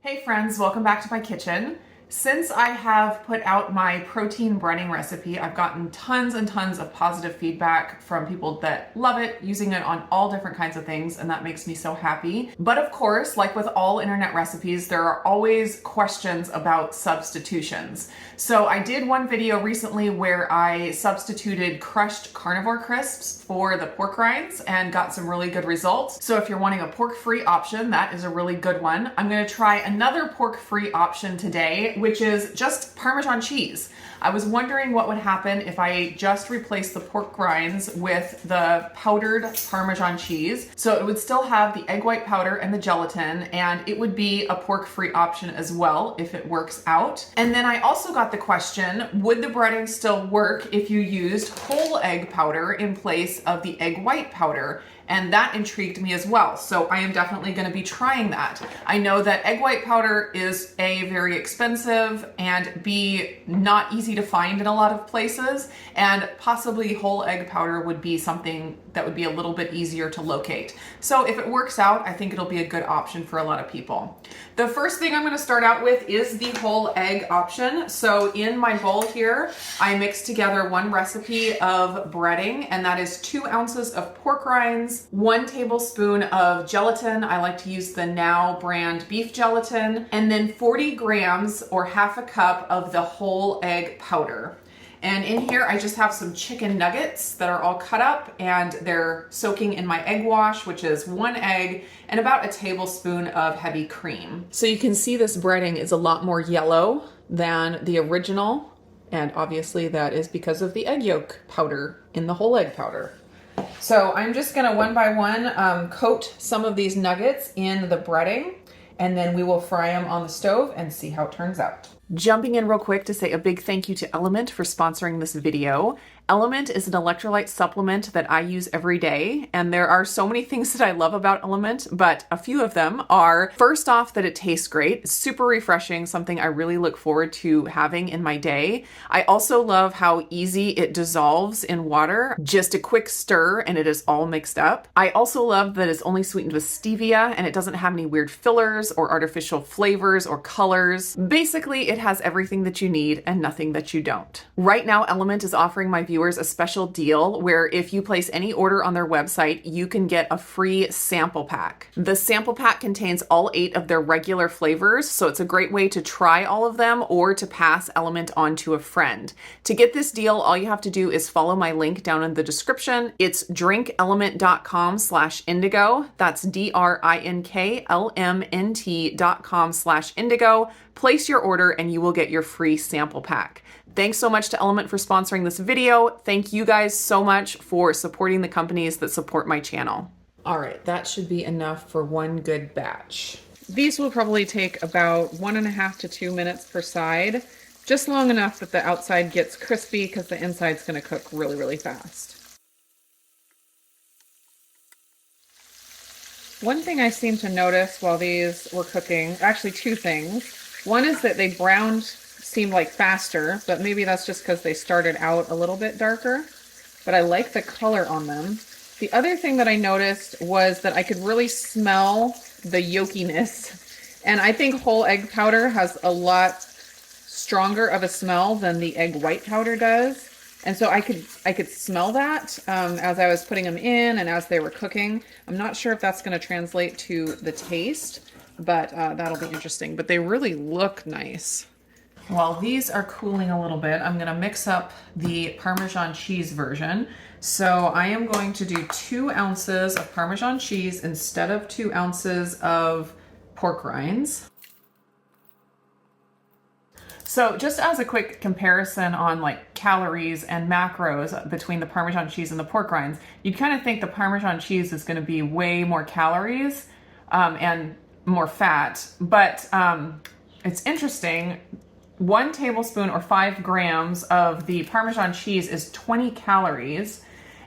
Hey friends, welcome back to my kitchen. Since I have put out my protein breading recipe, I've gotten tons and tons of positive feedback from people that love it, using it on all different kinds of things, and that makes me so happy. But of course, like with all internet recipes, there are always questions about substitutions. So I did one video recently where I substituted crushed carnivore crisps for the pork rinds and got some really good results. So if you're wanting a pork-free option, that is a really good one. I'm gonna try another pork-free option today, which is just Parmesan cheese. I was wondering what would happen if I just replaced the pork rinds with the powdered Parmesan cheese. So it would still have the egg white powder and the gelatin, and it would be a pork-free option as well if it works out. And then I also got the question, would the breading still work if you used whole egg powder in place of the egg white powder? And that intrigued me as well. So I am definitely gonna be trying that. I know that egg white powder is A, very expensive, and B, not easy to find in a lot of places, and possibly whole egg powder would be something that would be a little bit easier to locate. So if it works out, I think it'll be a good option for a lot of people. The first thing I'm gonna start out with is the whole egg option. So in my bowl here, I mixed together one recipe of breading, and that is 2 ounces of pork rinds, 1 tablespoon of gelatin. I like to use the Now brand beef gelatin, and then 40 grams or half a cup of the whole egg powder. And in here, I just have some chicken nuggets that are all cut up, and they're soaking in my egg wash, which is 1 egg and about a tablespoon of heavy cream. So you can see this breading is a lot more yellow than the original. And obviously that is because of the egg yolk powder in the whole egg powder. So I'm just gonna one by one coat some of these nuggets in the breading, and then we will fry them on the stove and see how it turns out. Jumping in real quick to say a big thank you to Element for sponsoring this video. Element is an electrolyte supplement that I use every day, and there are so many things that I love about Element, but a few of them are, first off, that it tastes great. It's super refreshing, something I really look forward to having in my day. I also love how easy it dissolves in water. Just a quick stir and it is all mixed up. I also love that it's only sweetened with stevia, and it doesn't have any weird fillers or artificial flavors or colors. Basically, it has everything that you need and nothing that you don't. Right now, Element is offering my viewers a special deal where if you place any order on their website, you can get a free sample pack. The sample pack contains all 8 of their regular flavors, so it's a great way to try all of them or to pass Element on to a friend. To get this deal, all you have to do is follow my link down in the description. It's drinkelement.com/indigo. That's DRINKLMNT.com/indigo. Place your order and you will get your free sample pack. Thanks so much to Element for sponsoring this video. Thank you guys so much for supporting the companies that support my channel. All right, that should be enough for one good batch. These will probably take about 1.5 to 2 minutes per side, just long enough that the outside gets crispy because the inside's gonna cook really, really fast. One thing I seemed to notice while these were cooking, actually 2 things. One is that they browned seemed like faster, but maybe that's just because they started out a little bit darker, but I like the color on them. The other thing that I noticed was that I could really smell the yolkiness, and I think whole egg powder has a lot stronger of a smell than the egg white powder does, and so I could smell that as I was putting them in and as they were cooking. I'm not sure if that's going to translate to the taste, but that'll be interesting. But they really look nice. While these are cooling a little bit, I'm going to mix up the Parmesan cheese version. So I am going to do 2 ounces of Parmesan cheese instead of 2 ounces of pork rinds. So just as a quick comparison on like calories and macros between the Parmesan cheese and the pork rinds, you'd kind of think the Parmesan cheese is going to be way more calories and more fat, but it's interesting. 1 tablespoon or 5 grams of the Parmesan cheese is 20 calories,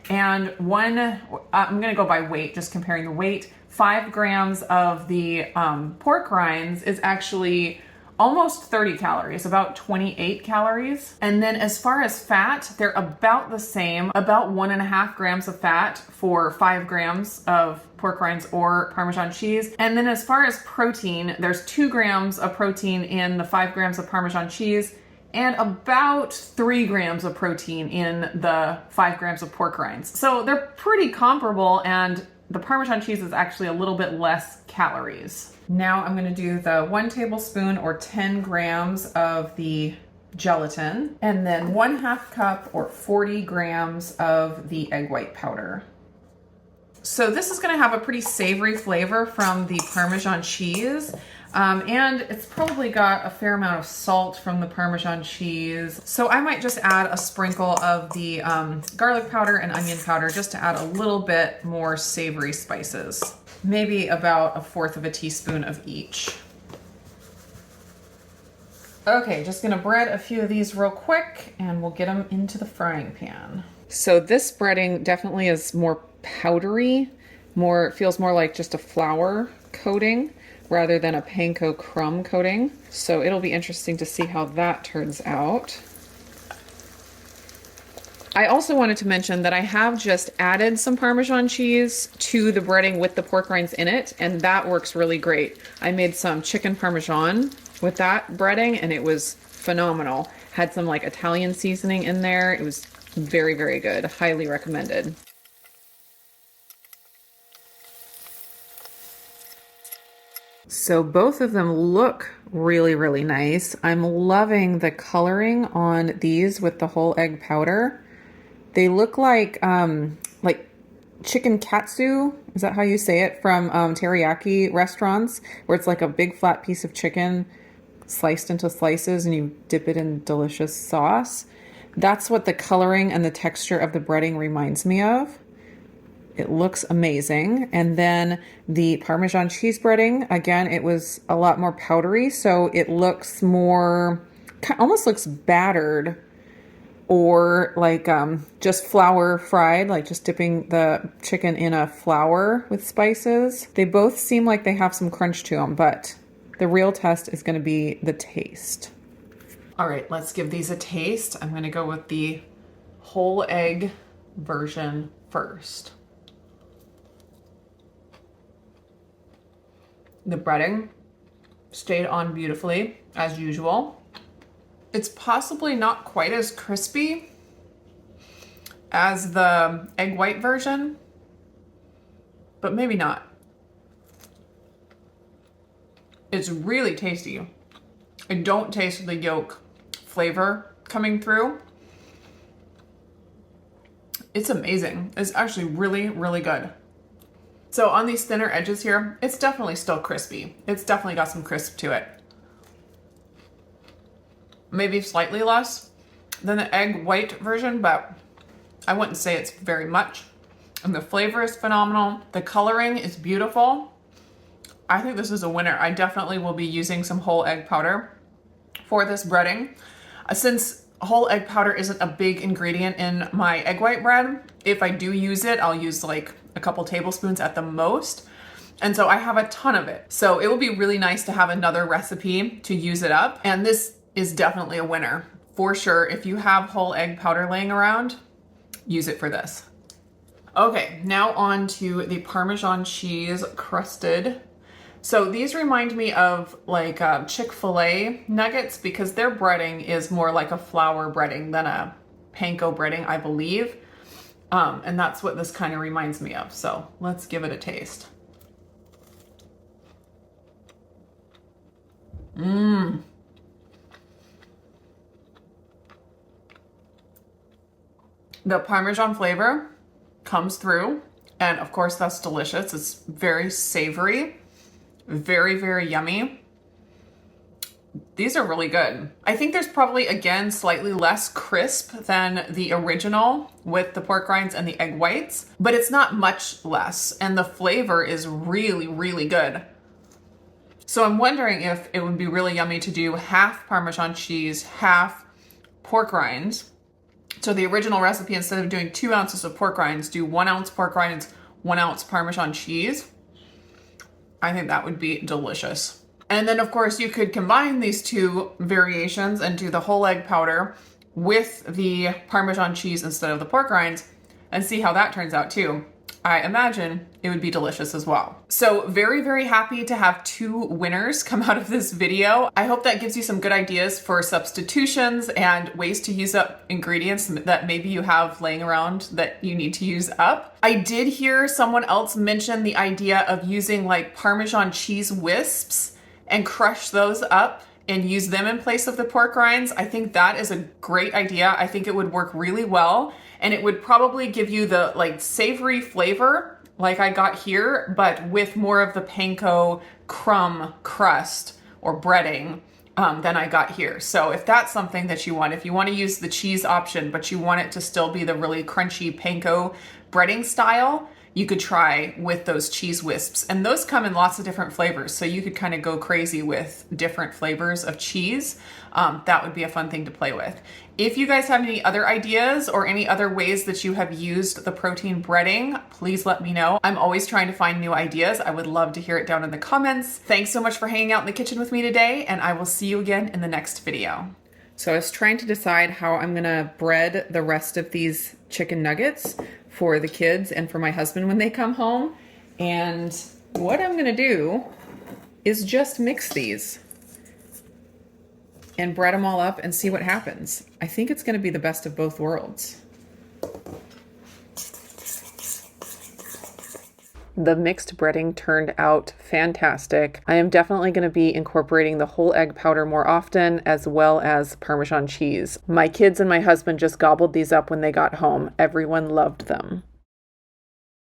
and I'm gonna go by weight, just comparing the weight. 5 grams of the pork rinds is actually almost 30 calories, about 28 calories. And then as far as fat, they're about the same, about 1.5 grams of fat for 5 grams of pork rinds or Parmesan cheese. And then as far as protein, there's 2 grams of protein in the 5 grams of Parmesan cheese and about 3 grams of protein in the 5 grams of pork rinds. So they're pretty comparable, and the Parmesan cheese is actually a little bit less calories. Now I'm gonna do the 1 tablespoon or 10 grams of the gelatin, and then 1/2 cup or 40 grams of the egg white powder. So this is gonna have a pretty savory flavor from the Parmesan cheese. And it's probably got a fair amount of salt from the Parmesan cheese. So I might just add a sprinkle of the garlic powder and onion powder just to add a little bit more savory spices. Maybe about 1/4 of a teaspoon of each. Okay, just gonna bread a few of these real quick and we'll get them into the frying pan. So this breading definitely is more powdery, feels more like just a flour coating rather than a panko crumb coating. So it'll be interesting to see how that turns out. I also wanted to mention that I have just added some Parmesan cheese to the breading with the pork rinds in it, and that works really great. I made some chicken Parmesan with that breading and it was phenomenal. Had some like Italian seasoning in there. It was very, very good. Highly recommended. So both of them look really, really nice. I'm loving the coloring on these with the whole egg powder. They look like chicken katsu. Is that how you say it? From teriyaki restaurants, where it's like a big flat piece of chicken sliced into slices and you dip it in delicious sauce. That's what the coloring and the texture of the breading reminds me of. It looks amazing. And then the Parmesan cheese breading, again, it was a lot more powdery, so it looks more, almost looks battered, or like just flour fried, like just dipping the chicken in a flour with spices. They both seem like they have some crunch to them, but the real test is going to be the taste. All right, let's give these a taste. I'm going to go with the whole egg version first. The breading stayed on beautifully, as usual. It's possibly not quite as crispy as the egg white version, but maybe not. It's really tasty. I don't taste the yolk flavor coming through. It's amazing. It's actually really, really good. So on these thinner edges here, it's definitely still crispy. It's definitely got some crisp to it. Maybe slightly less than the egg white version, but I wouldn't say it's very much. And the flavor is phenomenal. The coloring is beautiful. I think this is a winner. I definitely will be using some whole egg powder for this breading. Since whole egg powder isn't a big ingredient in my egg white bread, if I do use it, I'll use like a couple tablespoons at the most. And so I have a ton of it. So it will be really nice to have another recipe to use it up. And this is definitely a winner for sure. If you have whole egg powder laying around, use it for this. Okay, now on to the Parmesan cheese crusted. So these remind me of like Chick-fil-A nuggets, because their breading is more like a flour breading than a panko breading, I believe. And that's what this kind of reminds me of. So let's give it a taste. The Parmesan flavor comes through, and of course that's delicious. It's very savory, very, very yummy. These are really good. I think there's probably, again, slightly less crisp than the original with the pork rinds and the egg whites, but it's not much less, and the flavor is really, really good. So I'm wondering if it would be really yummy to do half Parmesan cheese, half pork rinds. So the original recipe, instead of doing 2 ounces of pork rinds, do 1 ounce pork rinds, 1 ounce Parmesan cheese. I think that would be delicious. And then of course you could combine these two variations and do the whole egg powder with the Parmesan cheese instead of the pork rinds and see how that turns out too. I imagine it would be delicious as well. So very, very happy to have 2 winners come out of this video. I hope that gives you some good ideas for substitutions and ways to use up ingredients that maybe you have laying around that you need to use up. I did hear someone else mention the idea of using like Parmesan cheese wisps and crush those up and use them in place of the pork rinds. I think that is a great idea. I think it would work really well, and it would probably give you the like savory flavor like I got here, but with more of the panko crumb crust or breading than I got here. So if that's something that you want, if you want to use the cheese option, but you want it to still be the really crunchy panko breading style, you could try with those cheese wisps. And those come in lots of different flavors, so you could kind of go crazy with different flavors of cheese. That would be a fun thing to play with. If you guys have any other ideas or any other ways that you have used the protein breading, please let me know. I'm always trying to find new ideas. I would love to hear it down in the comments. Thanks so much for hanging out in the kitchen with me today, and I will see you again in the next video. So I was trying to decide how I'm gonna bread the rest of these chicken nuggets for the kids and for my husband when they come home. And what I'm gonna do is just mix these and bread them all up and see what happens. I think it's gonna be the best of both worlds. The mixed breading turned out fantastic. I am definitely going to be incorporating the whole egg powder more often, as well as Parmesan cheese. My kids and my husband just gobbled these up when they got home. Everyone loved them.